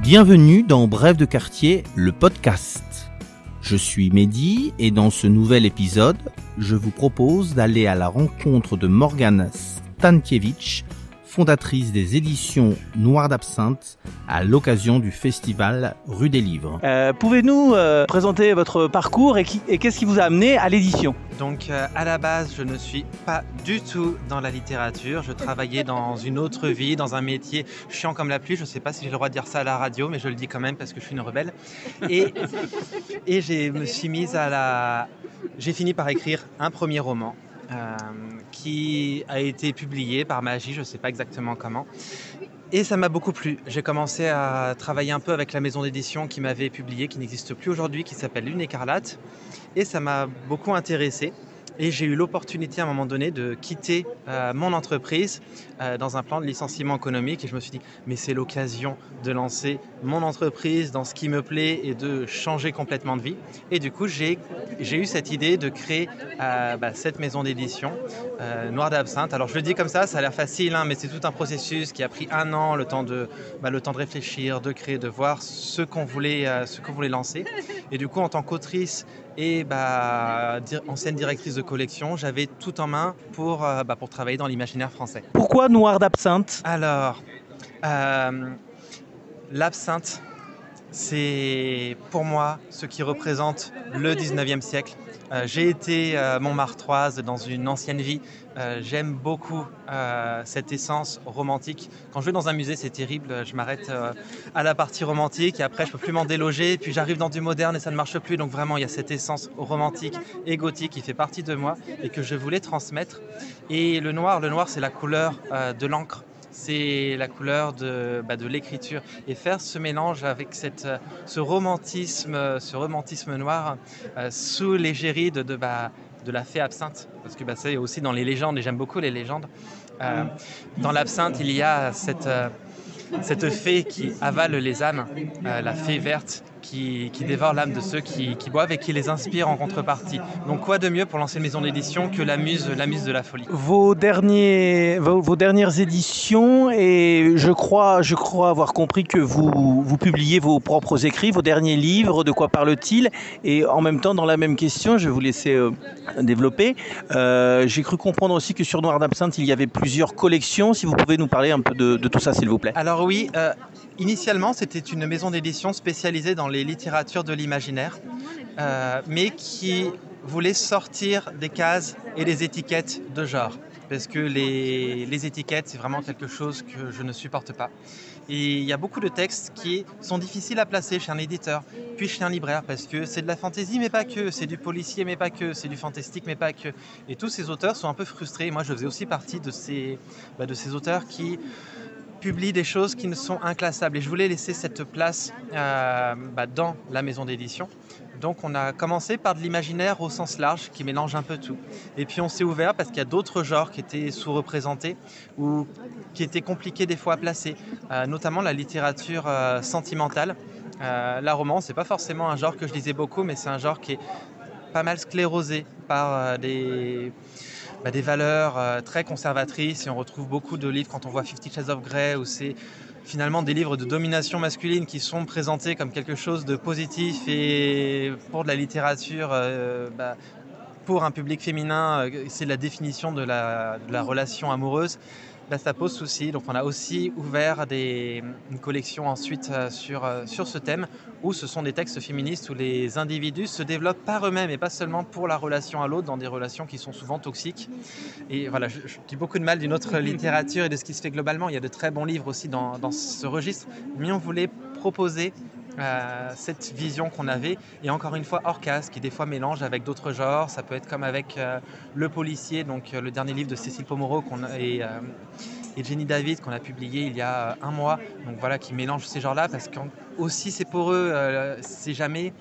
Bienvenue dans Brève de quartier, le podcast. Je suis Mehdi et dans ce nouvel épisode, je vous propose d'aller à la rencontre de Morgane Stankiewicz, fondatrice des éditions Noir d'Absinthe, à l'occasion du festival Rue des Livres. Pouvez-nous présenter votre parcours et qu'est-ce qui vous a amené à l'édition ? Donc à la base, je ne suis pas du tout dans la littérature. Je travaillais dans une autre vie, dans un métier chiant comme la pluie. Je ne sais pas si j'ai le droit de dire ça à la radio, mais je le dis quand même parce que je suis une rebelle. Et j'ai fini par écrire un premier roman qui a été publié par magie, je ne sais pas exactement comment. Et ça m'a beaucoup plu. J'ai commencé à travailler un peu avec la maison d'édition qui m'avait publié, qui n'existe plus aujourd'hui, qui s'appelle Lune Écarlate. Et ça m'a beaucoup intéressé. Et j'ai eu l'opportunité à un moment donné de quitter mon entreprise dans un plan de licenciement économique. Et je me suis dit, mais c'est l'occasion de lancer mon entreprise dans ce qui me plaît et de changer complètement de vie. Et du coup, j'ai eu cette idée de créer cette maison d'édition, Noir d'Absinthe. Alors je le dis comme ça a l'air facile, mais c'est tout un processus qui a pris 1 an, le temps de réfléchir, de créer, de voir ce qu'on voulait lancer. Et du coup, en tant qu'autrice et ancienne directrice de collection, j'avais tout en main pour travailler dans l'imaginaire français. Pourquoi Noir d'Absinthe ? Alors, l'absinthe, c'est pour moi ce qui représente le 19e siècle. J'ai été montmartroise dans une ancienne vie. J'aime beaucoup cette essence romantique. Quand je vais dans un musée, c'est terrible. Je m'arrête à la partie romantique et après, je ne peux plus m'en déloger. Et puis, j'arrive dans du moderne et ça ne marche plus. Donc, vraiment, il y a cette essence romantique et gothique qui fait partie de moi et que je voulais transmettre. Et le noir, c'est la couleur de l'encre. C'est la couleur de l'écriture. Et faire ce mélange avec ce romantisme noir sous l'égérie de la fée absinthe. Parce que c'est aussi dans les légendes, et j'aime beaucoup les légendes. Dans l'absinthe, il y a cette fée qui avale les âmes, la fée verte, qui dévore l'âme de ceux qui boivent et qui les inspire en contrepartie. Donc quoi de mieux pour lancer une maison d'édition que la muse de la folie. Vos dernières éditions, et je crois avoir compris que vous publiez vos propres écrits, vos derniers livres, de quoi parle-t-il ? Et en même temps, dans la même question, je vais vous laisser développer. J'ai cru comprendre aussi que sur Noir d'Absinthe, il y avait plusieurs collections. Si vous pouvez nous parler un peu de tout ça, s'il vous plaît. Alors oui, initialement, c'était une maison d'édition spécialisée dans les littératures de l'imaginaire, mais qui voulait sortir des cases et des étiquettes de genre. Parce que les étiquettes, c'est vraiment quelque chose que je ne supporte pas. Et il y a beaucoup de textes qui sont difficiles à placer chez un éditeur, puis chez un libraire, parce que c'est de la fantaisie, mais pas que, c'est du policier, mais pas que, c'est du fantastique, mais pas que. Et tous ces auteurs sont un peu frustrés. Moi, je faisais aussi partie de ces auteurs qui publie des choses qui ne sont inclassables. Et je voulais laisser cette place dans la maison d'édition. Donc on a commencé par de l'imaginaire au sens large, qui mélange un peu tout. Et puis on s'est ouvert parce qu'il y a d'autres genres qui étaient sous-représentés ou qui étaient compliqués des fois à placer, notamment la littérature sentimentale. La romance, c'est pas forcément un genre que je lisais beaucoup, mais c'est un genre qui est pas mal sclérosé par des valeurs très conservatrices, et on retrouve beaucoup de livres quand on voit 50 Shades of Grey, où c'est finalement des livres de domination masculine qui sont présentés comme quelque chose de positif, et pour de la littérature, pour un public féminin, c'est la définition de la relation amoureuse. Ça pose souci. Donc on a aussi ouvert une collection ensuite sur ce thème, où ce sont des textes féministes où les individus se développent par eux-mêmes et pas seulement pour la relation à l'autre, dans des relations qui sont souvent toxiques. Et voilà, je dis beaucoup de mal d'une autre littérature et de ce qui se fait globalement. Il y a de très bons livres aussi dans ce registre, mais on voulait proposer cette vision qu'on avait, et encore une fois hors case, qui des fois mélange avec d'autres genres. Ça peut être comme avec Le Policier, donc le dernier livre de Cécile Pomereau et Jenny David qu'on a publié il y a 1 mois, donc voilà, qui mélange ces genres-là, parce qu'aussi c'est pour eux, c'est jamais.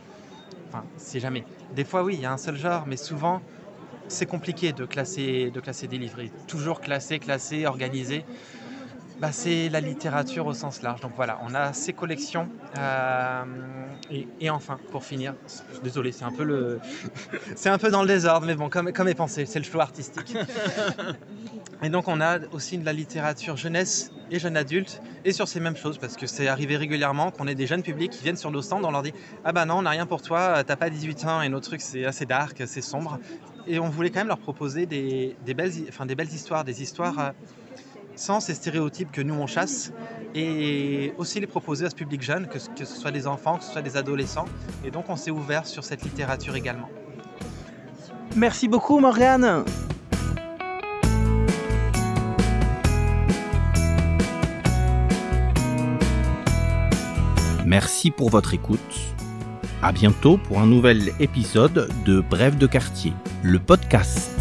Des fois oui, il y a un seul genre, mais souvent c'est compliqué de classer des livres. Et toujours classer, organiser. C'est la littérature au sens large. Donc voilà, on a ces collections. Et enfin, pour finir, désolé, c'est un peu c'est un peu dans le désordre, mais bon, comme est pensé, c'est le choix artistique. Et donc on a aussi de la littérature jeunesse et jeune adulte, et sur ces mêmes choses, parce que c'est arrivé régulièrement qu'on ait des jeunes publics qui viennent sur nos stands, on leur dit « Ah bah non, on n'a rien pour toi, t'as pas 18 ans et nos trucs c'est assez dark, c'est sombre ». Et on voulait quand même leur proposer des belles histoires, des histoires sans ces stéréotypes que nous on chasse, et aussi les proposer à ce public jeune, que ce soit des enfants, que ce soit des adolescents. Et donc on s'est ouvert sur cette littérature également. Merci beaucoup Morgane. Merci pour votre écoute. À bientôt pour un nouvel épisode de Brève de quartier, le podcast.